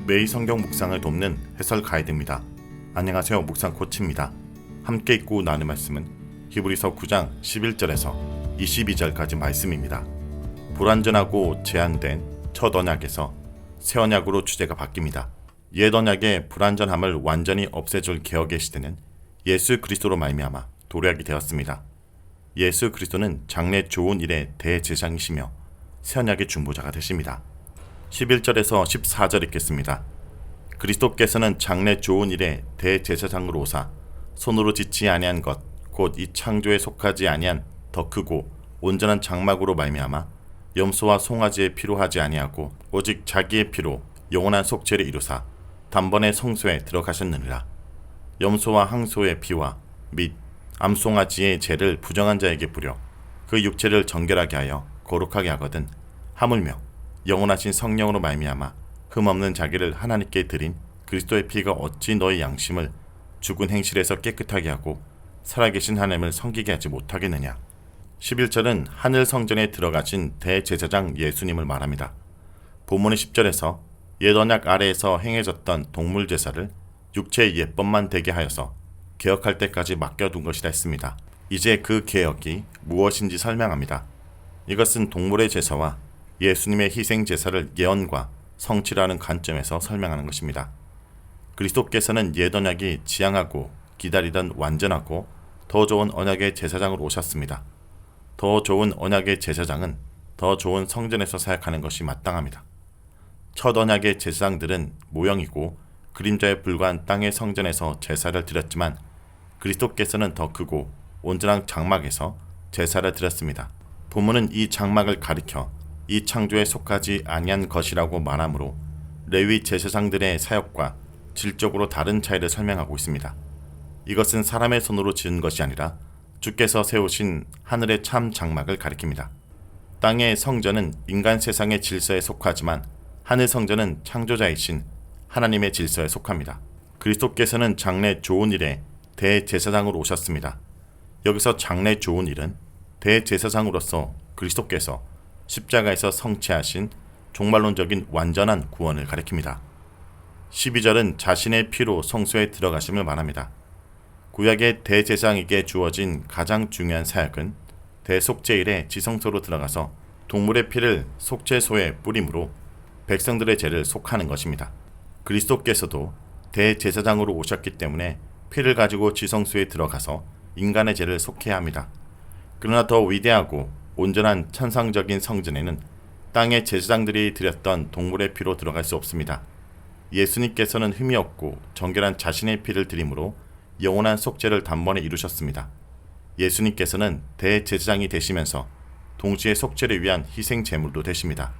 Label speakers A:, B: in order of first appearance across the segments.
A: 매일 성경 묵상을 돕는 해설 가이드입니다. 안녕하세요. 묵상 코치입니다. 함께 읽고 나눌 말씀은 히브리서 9장 11절에서 22절까지 말씀입니다. 불완전하고 제한된 첫 언약에서 새 언약으로 주제가 바뀝니다. 옛 언약의 불완전함을 완전히 없애줄 개혁의 시대는 예수 그리스도로 말미암아 도래하게 되었습니다. 예수 그리스도는 장래 좋은 일의 대제사장이시며 새 언약의 중보자가 되십니다. 11절에서 14절 읽겠습니다. 그리스도께서는 장래 좋은 일의 대제사장으로 오사 손으로 짓지 아니한 것 곧 이 창조에 속하지 아니한 더 크고 온전한 장막으로 말미암아 염소와 송아지의 피로 하지 아니하고 오직 자기의 피로 영원한 속죄를 이루사 단번에 성소에 들어가셨느니라. 염소와 항소의 피와 및 암송아지의 죄를 부정한 자에게 뿌려 그 육체를 정결하게 하여 거룩하게 하거든 하물며 영원하신 성령으로 말미암아 흠없는 자기를 하나님께 드린 그리스도의 피가 어찌 너희 양심을 죽은 행실에서 깨끗하게 하고 살아계신 하나님을 섬기게 하지 못하겠느냐. 11절은 하늘 성전에 들어가신 대제사장 예수님을 말합니다. 본문의 10절에서 옛 언약 아래에서 행해졌던 동물 제사를 육체의 예법만 되게 하여서 개혁할 때까지 맡겨둔 것이라 했습니다. 이제 그 개혁이 무엇인지 설명합니다. 이것은 동물의 제사와 예수님의 희생 제사를 예언과 성취라는 관점에서 설명하는 것입니다. 그리스도께서는 옛 언약이 지향하고 기다리던 완전하고 더 좋은 언약의 제사장으로 오셨습니다. 더 좋은 언약의 제사장은 더 좋은 성전에서 사역하는 것이 마땅합니다. 첫 언약의 제사장들은 모형이고 그림자에 불과한 땅의 성전에서 제사를 드렸지만 그리스도께서는 더 크고 온전한 장막에서 제사를 드렸습니다. 본문은 이 장막을 가리켜 이 창조에 속하지 아니한 것이라고 말하므로 레위 제사장들의 사역과 질적으로 다른 차이를 설명하고 있습니다. 이것은 사람의 손으로 지은 것이 아니라 주께서 세우신 하늘의 참 장막을 가리킵니다. 땅의 성전은 인간 세상의 질서에 속하지만 하늘 성전은 창조자이신 하나님의 질서에 속합니다. 그리스도께서는 장래 좋은 일에 대제사장으로 오셨습니다. 여기서 장래 좋은 일은 대제사장으로서 그리스도께서 십자가에서 성취하신 종말론적인 완전한 구원을 가리킵니다. 12절은 자신의 피로 성소에 들어가심을 말합니다. 구약의 대제사장에게 주어진 가장 중요한 사역은 대속죄일에 지성소로 들어가서 동물의 피를 속죄소에 뿌림으로 백성들의 죄를 속하는 것입니다. 그리스도께서도 대제사장으로 오셨기 때문에 피를 가지고 지성소에 들어가서 인간의 죄를 속해야 합니다. 그러나 더 위대하고 온전한 천상적인 성전에는 땅의 제사장들이 드렸던 동물의 피로 들어갈 수 없습니다. 예수님께서는 흠이 없고 정결한 자신의 피를 드림으로 영원한 속죄를 단번에 이루셨습니다. 예수님께서는 대제사장이 되시면서 동시에 속죄를 위한 희생 제물도 되십니다.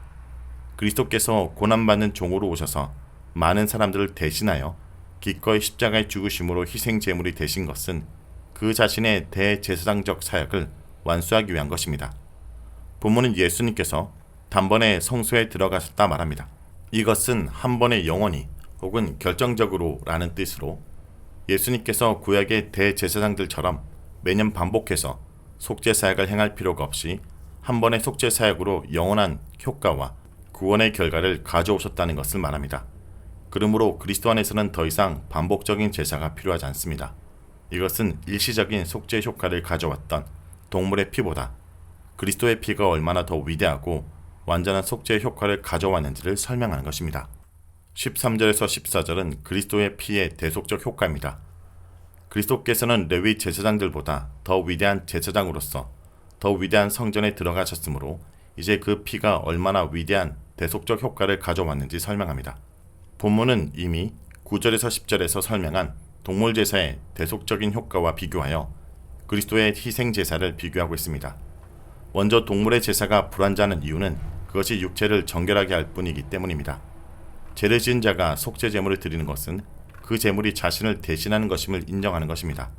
A: 그리스도께서 고난받는 종으로 오셔서 많은 사람들을 대신하여 기꺼이 십자가에 죽으심으로 희생 제물이 되신 것은 그 자신의 대제사장적 사역을 완수하기 위한 것입니다. 본문은 예수님께서 단번에 성소에 들어가셨다 말합니다. 이것은 한 번에 영원히 혹은 결정적으로 라는 뜻으로 예수님께서 구약의 대제사장들처럼 매년 반복해서 속죄 사역을 행할 필요가 없이 한 번의 속죄 사역으로 영원한 효과와 구원의 결과를 가져오셨다는 것을 말합니다. 그러므로 그리스도 안에서는 더 이상 반복적인 제사가 필요하지 않습니다. 이것은 일시적인 속죄 효과를 가져왔던 동물의 피보다 그리스도의 피가 얼마나 더 위대하고 완전한 속죄의 효과를 가져왔는지를 설명하는 것입니다. 13절에서 14절은 그리스도의 피의 대속적 효과입니다. 그리스도께서는 레위 제사장들보다 더 위대한 제사장으로서 더 위대한 성전에 들어가셨으므로 이제 그 피가 얼마나 위대한 대속적 효과를 가져왔는지 설명합니다. 본문은 이미 9절에서 10절에서 설명한 동물 제사의 대속적인 효과와 비교하여 그리스도의 희생 제사를 비교하고 있습니다. 먼저 동물의 제사가 불완전한 이유는 그것이 육체를 정결하게 할 뿐이기 때문입니다. 죄를 지은 자가 속죄 제물을 드리는 것은 그 제물이 자신을 대신하는 것임을 인정하는 것입니다.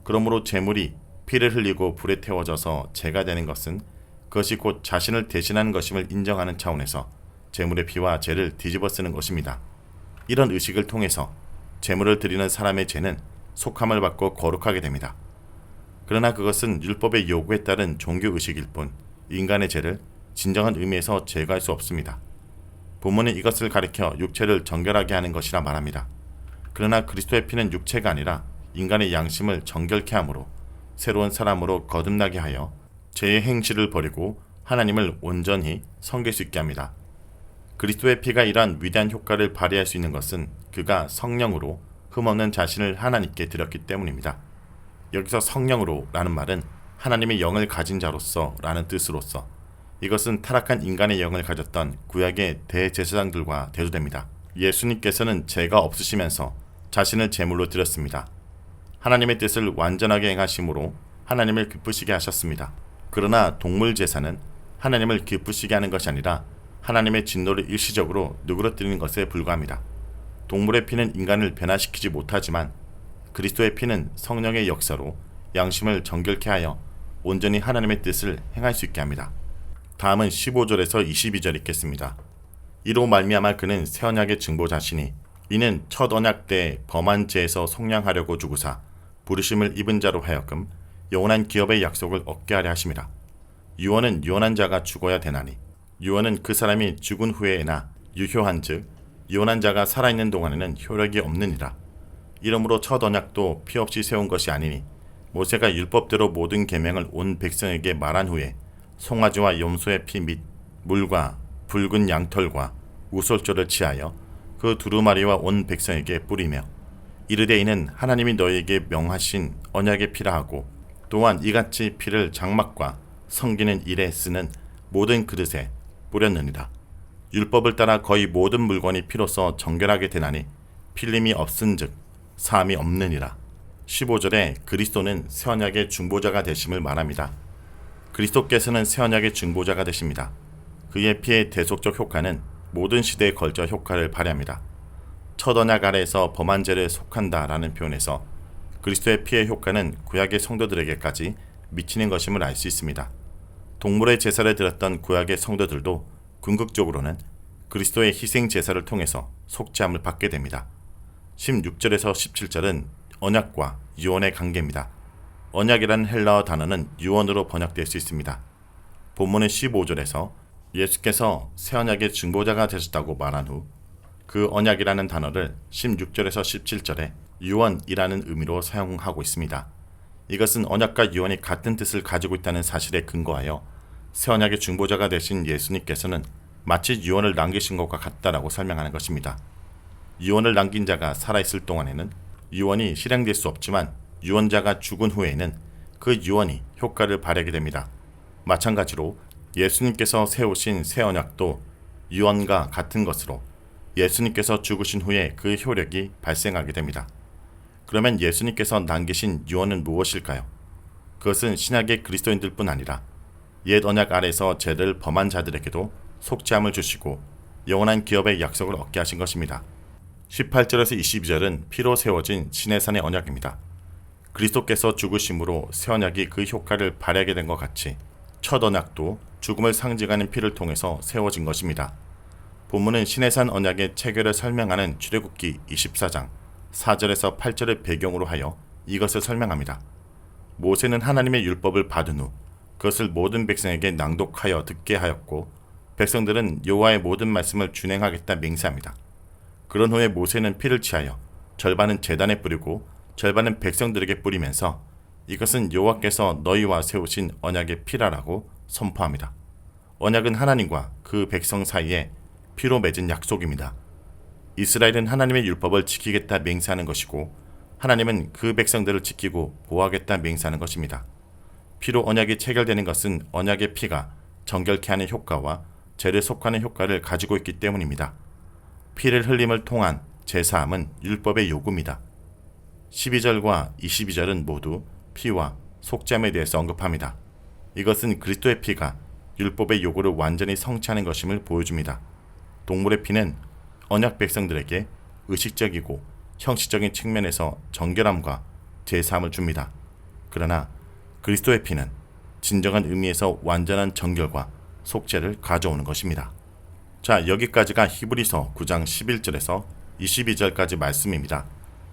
A: 그러므로 제물이 피를 흘리고 불에 태워져서 죄가 되는 것은 그것이 곧 자신을 대신하는 것임을 인정하는 차원에서 제물의 피와 죄를 뒤집어 쓰는 것입니다. 이런 의식을 통해서 제물을 드리는 사람의 죄는 속함을 받고 거룩하게 됩니다. 그러나 그것은 율법의 요구에 따른 종교의식일 뿐 인간의 죄를 진정한 의미에서 제거할 수 없습니다. 본문은 이것을 가리켜 육체를 정결하게 하는 것이라 말합니다. 그러나 그리스도의 피는 육체가 아니라 인간의 양심을 정결케 함으로 새로운 사람으로 거듭나게 하여 죄의 행실을 버리고 하나님을 온전히 섬길 수 있게 합니다. 그리스도의 피가 이러한 위대한 효과를 발휘할 수 있는 것은 그가 성령으로 흠없는 자신을 하나님께 드렸기 때문입니다. 여기서 성령으로 라는 말은 하나님의 영을 가진 자로서 라는 뜻으로서 이것은 타락한 인간의 영을 가졌던 구약의 대제사장들과 대조됩니다. 예수님께서는 죄가 없으시면서 자신을 제물로 드렸습니다. 하나님의 뜻을 완전하게 행하심으로 하나님을 기쁘시게 하셨습니다. 그러나 동물 제사는 하나님을 기쁘시게 하는 것이 아니라 하나님의 진노를 일시적으로 누그러뜨리는 것에 불과합니다. 동물의 피는 인간을 변화시키지 못하지만 그리스도의 피는 성령의 역사로 양심을 정결케 하여 온전히 하나님의 뜻을 행할 수 있게 합니다. 다음은 15절에서 22절 읽겠습니다. 이로 말미암아 그는 새 언약의 증보자시니 이는 첫 언약 때 범한 죄에서 속량하려고 주구사 부르심을 입은 자로 하여금 영원한 기업의 약속을 얻게 하려 하심이라. 유언은 유언한 자가 죽어야 되나니 유언은 그 사람이 죽은 후에나 유효한즉 유언한 자가 살아있는 동안에는 효력이 없느니라. 이러므로 첫 언약도 피 없이 세운 것이 아니니 모세가 율법대로 모든 계명을 온 백성에게 말한 후에 송아지와 염소의 피 및 물과 붉은 양털과 우솔조를 취하여 그 두루마리와 온 백성에게 뿌리며 이르되 이는 하나님이 너희에게 명하신 언약의 피라 하고 또한 이같이 피를 장막과 섬기는 일에 쓰는 모든 그릇에 뿌렸느니라. 율법을 따라 거의 모든 물건이 피로써 정결하게 되나니 필림이 없은즉 사함이 없느니라. 15절에 그리스도는 새 언약의 중보자가 되심을 말합니다. 그리스도께서는 새 언약의 중보자가 되십니다. 그의 피의 대속적 효과는 모든 시대에 걸쳐 효과를 발휘합니다. 첫 언약 아래에서 범한 죄를 속한다라는 표현에서 그리스도의 피의 효과는 구약의 성도들에게까지 미치는 것임을 알 수 있습니다. 동물의 제사를 드렸던 구약의 성도들도 궁극적으로는 그리스도의 희생 제사를 통해서 속죄함을 받게 됩니다. 16절에서 17절은 언약과 유언의 관계입니다. 언약이라는 헬라어 단어는 유언으로 번역될 수 있습니다. 본문은 15절에서 예수께서 새 언약의 중보자가 되셨다고 말한 후 그 언약이라는 단어를 16절에서 17절에 유언이라는 의미로 사용하고 있습니다. 이것은 언약과 유언이 같은 뜻을 가지고 있다는 사실에 근거하여 새 언약의 중보자가 되신 예수님께서는 마치 유언을 남기신 것과 같다라고 설명하는 것입니다. 유언을 남긴 자가 살아있을 동안에는 유언이 실행될 수 없지만 유언자가 죽은 후에는 그 유언이 효과를 발휘하게 됩니다. 마찬가지로 예수님께서 세우신 새 언약도 유언과 같은 것으로 예수님께서 죽으신 후에 그 효력이 발생하게 됩니다. 그러면 예수님께서 남기신 유언은 무엇일까요? 그것은 신약의 그리스도인들뿐 아니라 옛 언약 아래서 죄를 범한 자들에게도 속죄함을 주시고 영원한 기업의 약속을 얻게 하신 것입니다. 18절에서 22절은 피로 세워진 시내산의 언약입니다. 그리스도께서 죽으심으로 새 언약이 그 효과를 발휘하게 된 것 같이 첫 언약도 죽음을 상징하는 피를 통해서 세워진 것입니다. 본문은 시내산 언약의 체결을 설명하는 출애굽기 24장 4절에서 8절을 배경으로 하여 이것을 설명합니다. 모세는 하나님의 율법을 받은 후 그것을 모든 백성에게 낭독하여 듣게 하였고 백성들은 여호와의 모든 말씀을 준행하겠다 맹세합니다. 그런 후에 모세는 피를 취하여 절반은 제단에 뿌리고 절반은 백성들에게 뿌리면서 이것은 여호와께서 너희와 세우신 언약의 피라라고 선포합니다. 언약은 하나님과 그 백성 사이에 피로 맺은 약속입니다. 이스라엘은 하나님의 율법을 지키겠다 맹세하는 것이고 하나님은 그 백성들을 지키고 보호하겠다 맹세하는 것입니다. 피로 언약이 체결되는 것은 언약의 피가 정결케 하는 효과와 죄를 속하는 효과를 가지고 있기 때문입니다. 피를 흘림을 통한 제사함은 율법의 요구입니다. 12절과 22절은 모두 피와 속죄함에 대해서 언급합니다. 이것은 그리스도의 피가 율법의 요구를 완전히 성취하는 것임을 보여줍니다. 동물의 피는 언약 백성들에게 의식적이고 형식적인 측면에서 정결함과 제사함을 줍니다. 그러나 그리스도의 피는 진정한 의미에서 완전한 정결과 속죄를 가져오는 것입니다. 자, 여기까지가 히브리서 9장 11절에서 22절까지 말씀입니다.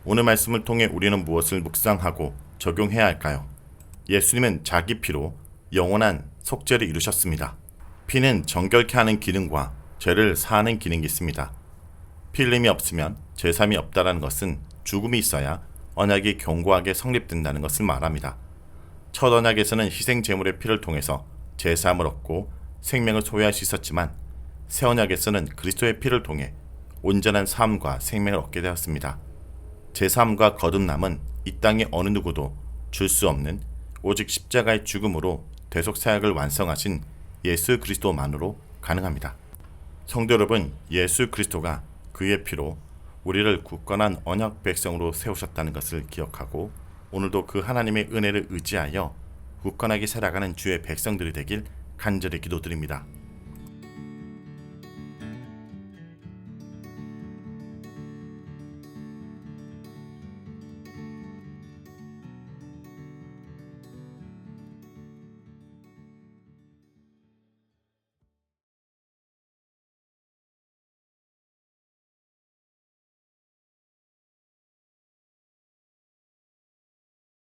A: 오늘 말씀을 통해 우리는 무엇을 묵상하고 적용해야 할까요? 예수님은 자기 피로 영원한 속죄를 이루셨습니다. 피는 정결케 하는 기능과 죄를 사하는 기능이 있습니다. 피 흘림이 없으면 제사함이 없다라는 것은 죽음이 있어야 언약이 견고하게 성립된다는 것을 말합니다. 첫 언약에서는 희생 제물의 피를 통해서 제사함을 얻고 생명을 소유할 수 있었지만 새 언약에서는 그리스도의 피를 통해 온전한 삶과 생명을 얻게 되었습니다. 제사함과 거듭남은 이 땅의 어느 누구도 줄 수 없는 오직 십자가의 죽음으로 대속 사역을 완성하신 예수 그리스도만으로 가능합니다. 성도 여러분, 예수 그리스도가 그의 피로 우리를 굳건한 언약 백성으로 세우셨다는 것을 기억하고 오늘도 그 하나님의 은혜를 의지하여 굳건하게 살아가는 주의 백성들이 되길 간절히 기도드립니다.